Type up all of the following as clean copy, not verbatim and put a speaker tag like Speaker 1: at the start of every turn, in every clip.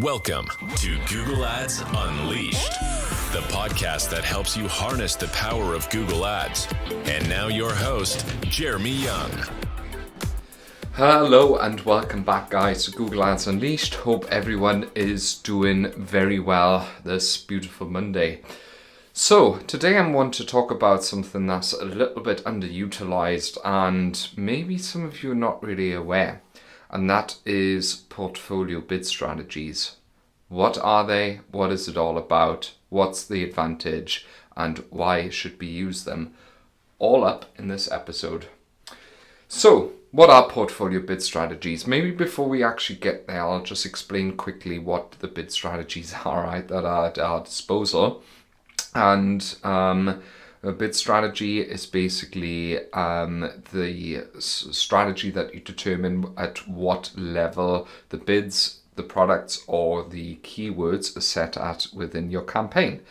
Speaker 1: Welcome to Google Ads Unleashed, the podcast that helps you harness the power of Google Ads. And now your host, Jeremy Young.
Speaker 2: Hello and welcome back, guys, to Google Ads Unleashed. Hope everyone is doing very well this beautiful Monday. So today I want to talk about something that's a little bit underutilized and maybe some of you are not really aware. And that is portfolio bid strategies. What are they? What is it all about? What's the advantage? And why should we use them? All up in this episode. So, what are portfolio bid strategies? Maybe before we actually get there, I'll just explain quickly what the bid strategies are, right, that are at our disposal. And a bid strategy is basically the strategy that you determine at what level the bids, the products, or the keywords are set at within your campaign.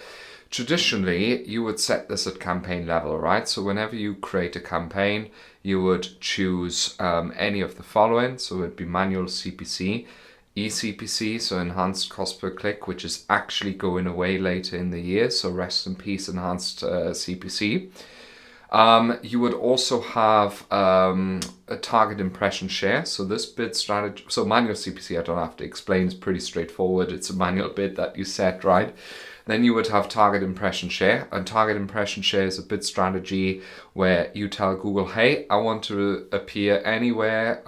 Speaker 2: Traditionally, you would set this at campaign level, right? So whenever you create a campaign, you would choose any of the following. So it would be manual CPC, eCPC, so enhanced cost per click, which is actually going away later in the year. So rest in peace, enhanced CPC. You would also have a target impression share. So this bid strategy, so manual CPC, I don't have to explain, it's pretty straightforward. It's a manual bid that you set, right? Then you would have target impression share. And target impression share is a bid strategy where you tell Google, hey, I want to appear anywhere,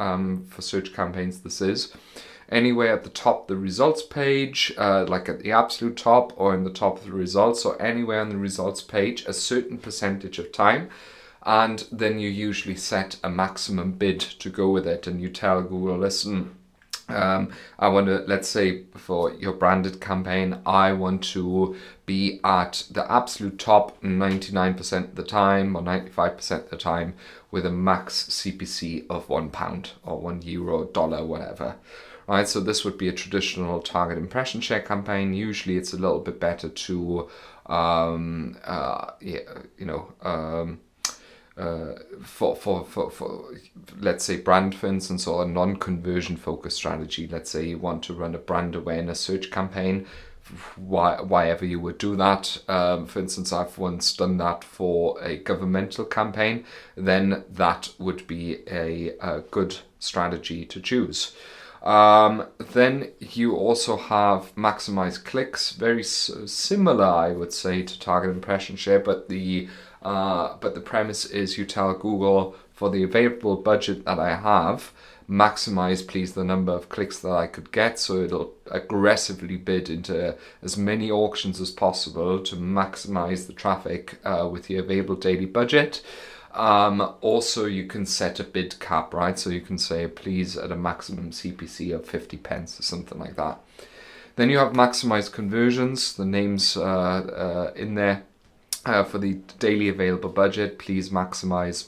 Speaker 2: for search campaigns this is, anywhere at the top of the results page, like at the absolute top or in the top of the results, or anywhere on the results page a certain percentage of time. And then you usually set a maximum bid to go with it. And you tell Google, listen, I want to, let's say for your branded campaign, I want to be at the absolute top 99% of the time or 95% of the time with a max CPC of £1 or €1, dollar, whatever. Right, so this would be a traditional target impression share campaign. Usually it's a little bit better to, for let's say brand, for instance, or a non-conversion focused strategy. Let's say you want to run a brand awareness search campaign. Why ever you would do that. For instance, I've once done that for a governmental campaign. Then that would be a good strategy to choose. Then you also have maximize clicks, very similar, I would say, to target impression share, but the premise is you tell Google, for the available budget that I have, maximize please the number of clicks that I could get, so it'll aggressively bid into as many auctions as possible to maximize the traffic with the available daily budget. Also, you can set a bid cap, right? So you can say, please, at a maximum CPC of 50 pence or something like that. Then you have maximize conversions. The name's in there for the daily available budget. Please maximize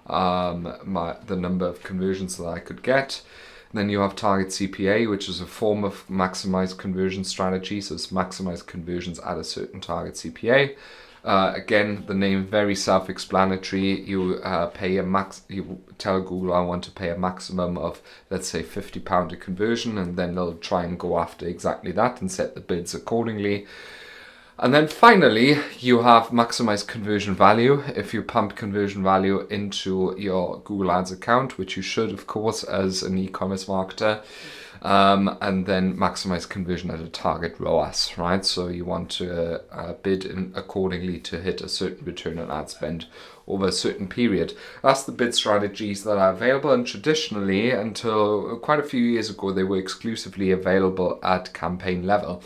Speaker 2: the number of conversions that I could get. Then you have target CPA, which is a form of maximize conversion strategy. So it's maximize conversions at a certain target CPA. Again, the name very self-explanatory. You you tell Google, I want to pay a maximum of, let's say, £50 a conversion, and then they'll try and go after exactly that and set the bids accordingly. And then finally, you have maximize conversion value. If you pump conversion value into your Google Ads account, which you should, of course, as an e-commerce marketer, and then maximize conversion at a target ROAS, right? So you want to bid in accordingly to hit a certain return on ad spend over a certain period. That's the bid strategies that are available, and traditionally, until quite a few years ago, they were exclusively available at campaign level.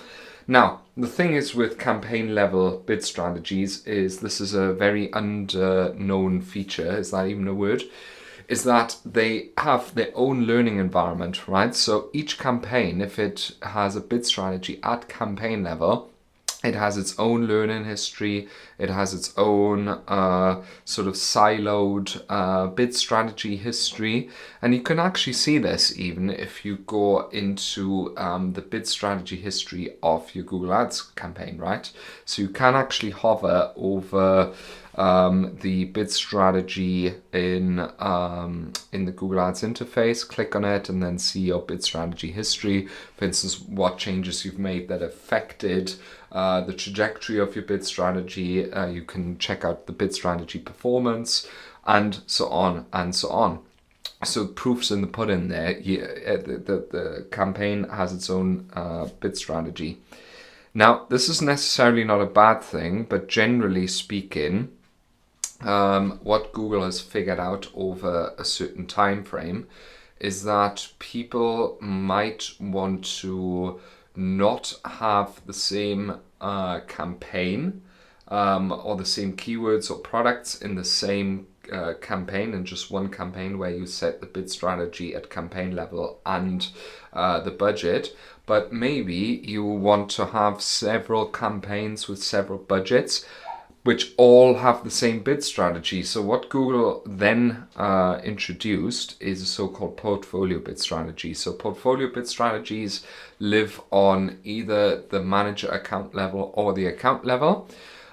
Speaker 2: Now, the thing is with campaign level bid strategies is this is a very unknown feature, is that even a word? Is that they have their own learning environment, right? So each campaign, if it has a bid strategy at campaign level, it has its own learning history. It has its own sort of siloed bid strategy history. And you can actually see this even if you go into the bid strategy history of your Google Ads campaign, right? So you can actually hover over the bid strategy in the Google Ads interface, click on it, and then see your bid strategy history. For instance, what changes you've made that affected the trajectory of your bid strategy. You can check out the bid strategy performance, and so on and so on. So proof's in the pudding there. The campaign has its own bid strategy. Now, this is necessarily not a bad thing, but generally speaking, what Google has figured out over a certain time frame is that people might want to not have the same campaign or the same keywords or products in the same campaign, and just one campaign where you set the bid strategy at campaign level and the budget. But maybe you want to have several campaigns with several budgets which all have the same bid strategy. So what Google then introduced is a so-called portfolio bid strategy. So portfolio bid strategies live on either the manager account level or the account level,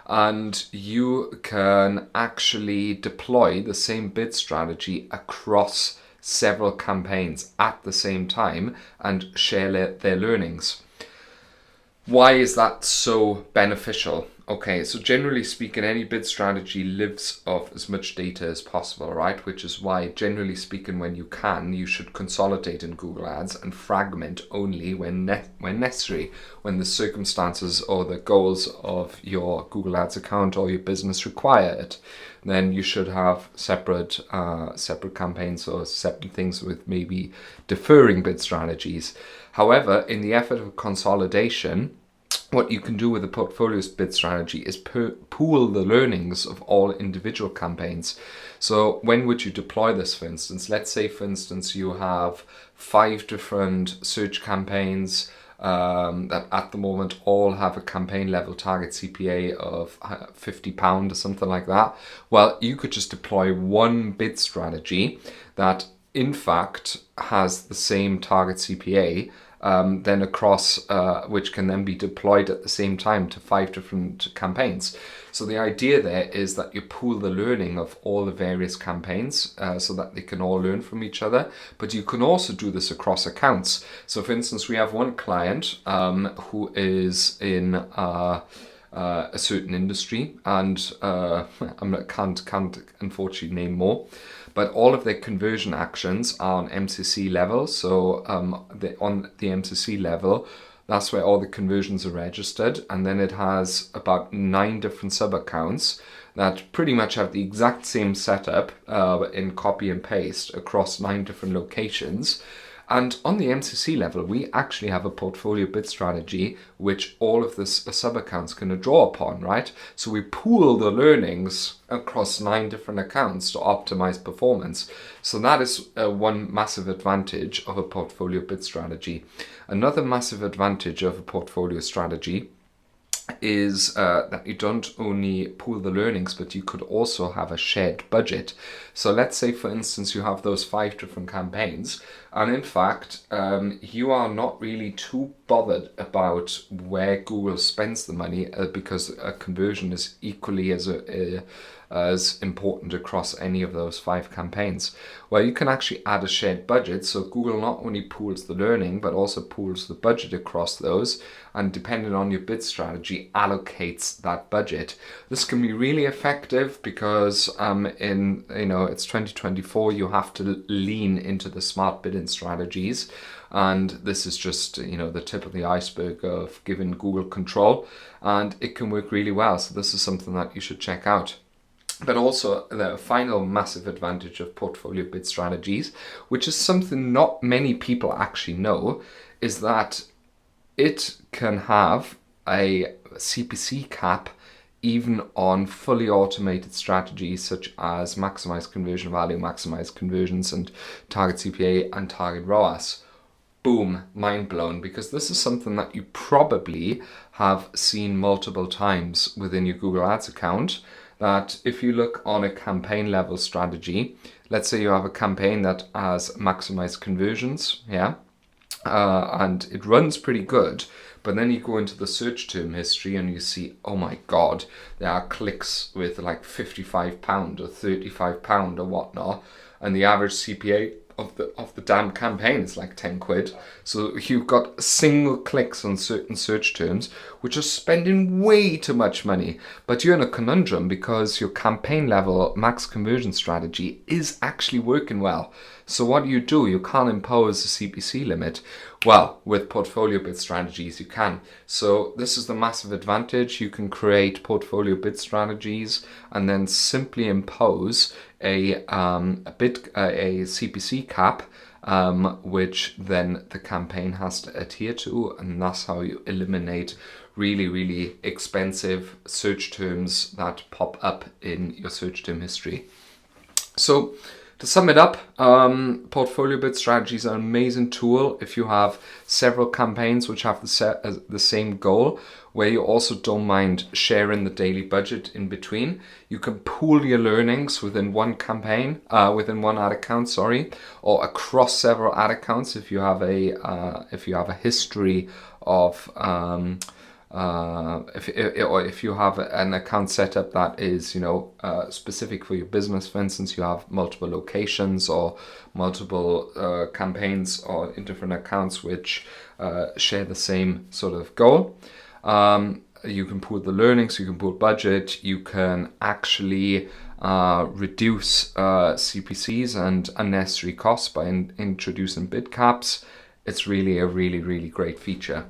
Speaker 2: and you can actually deploy the same bid strategy across several campaigns at the same time and share their learnings. Why is that so beneficial? Okay, so generally speaking, any bid strategy lives off as much data as possible, right? Which is why, generally speaking, when you can, you should consolidate in Google Ads and fragment only when necessary, when the circumstances or the goals of your Google Ads account or your business require it. Then you should have separate campaigns or separate things with maybe deferring bid strategies. However, in the effort of consolidation, what you can do with a portfolio bid strategy is pool the learnings of all individual campaigns. So when would you deploy this, for instance? Let's say, for instance, you have 5 different search campaigns that at the moment all have a campaign level target CPA of £50 or something like that. Well, you could just deploy one bid strategy that in fact has the same target CPA then across, which can then be deployed at the same time to 5 different campaigns. So the idea there is that you pool the learning of all the various campaigns so that they can all learn from each other. But you can also do this across accounts. So for instance, we have one client who is in a certain industry, and can't unfortunately name more. But all of their conversion actions are on MCC level. So on the MCC level, that's where all the conversions are registered. And then it has about 9 different sub-accounts that pretty much have the exact same setup in copy and paste across 9 different locations. And on the MCC level, we actually have a portfolio bid strategy which all of the sub-accounts can draw upon, right? So we pool the learnings across 9 different accounts to optimize performance. So that is one massive advantage of a portfolio bid strategy. Another massive advantage of a portfolio strategy is that you don't only pool the learnings, but you could also have a shared budget. So let's say, for instance, you have those 5 different campaigns, and in fact, you are not really too bothered about where Google spends the money because a conversion is equally as important across any of those 5 campaigns. Well, you can actually add a shared budget, so Google not only pools the learning but also pools the budget across those, and depending on your bid strategy, allocates that budget. This can be really effective because it's 2024, you have to lean into the smart bidding strategies, and this is just the tip of the iceberg of giving Google control, and it can work really well. So this is something that you should check out. But also the final massive advantage of portfolio bid strategies, which is something not many people actually know, is that it can have a CPC cap even on fully automated strategies such as maximize conversion value, maximize conversions, and target CPA and target ROAS. Boom, mind blown, because this is something that you probably have seen multiple times within your Google Ads account. That if you look on a campaign level strategy, let's say you have a campaign that has maximized conversions, and it runs pretty good. But then you go into the search term history and you see, oh my God, there are clicks with like £55 or £35 or whatnot, and the average CPA of the damn campaign is like 10 quid. So you've got single clicks on certain search terms which are spending way too much money, but you're in a conundrum because your campaign level max conversion strategy is actually working well. So what do? You can't impose a CPC limit. Well, with portfolio bid strategies you can. So this is the massive advantage. You can create portfolio bid strategies and then simply impose a CPC cap, which then the campaign has to adhere to, and that's how you eliminate really, really expensive search terms that pop up in your search term history. So to sum it up, portfolio bid strategies are an amazing tool if you have several campaigns which have the same goal, where you also don't mind sharing the daily budget in between. You can pool your learnings within one campaign, within one ad account, or across several ad accounts if you have a history of if you have an account set up that is specific for your business. For instance, you have multiple locations or multiple campaigns or in different accounts which share the same sort of goal. You can pool the learnings, you can pool budget, you can actually reduce CPCs and unnecessary costs by introducing bid caps. It's really a really great feature.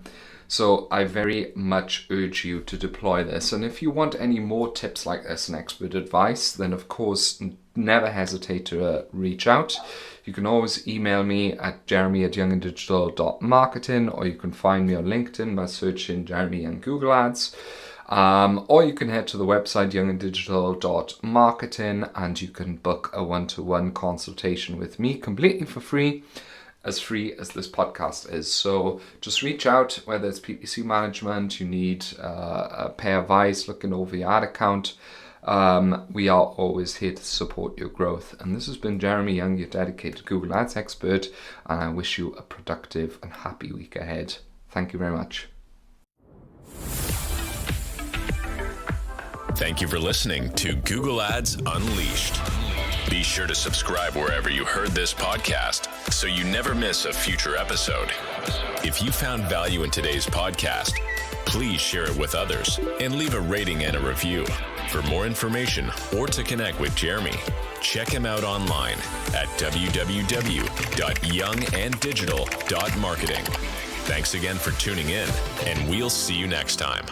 Speaker 2: So I very much urge you to deploy this. And if you want any more tips like this and expert advice, then of course, never hesitate to reach out. You can always email me at jeremy@younganddigital.marketing, or you can find me on LinkedIn by searching Jeremy Young Google Ads. Or you can head to the website younganddigital.marketing and you can book a one-to-one consultation with me completely for free as this podcast is. So just reach out, whether it's PPC management, you need a pair of eyes looking over your ad account. We are always here to support your growth. And this has been Jeremy Young, your dedicated Google Ads expert, and I wish you a productive and happy week ahead. Thank you very much.
Speaker 1: Thank you for listening to Google Ads Unleashed. Be sure to subscribe wherever you heard this podcast so you never miss a future episode. If you found value in today's podcast, please share it with others and leave a rating and a review. For more information or to connect with Jeremy, check him out online at www.younganddigital.marketing. Thanks again for tuning in, and we'll see you next time.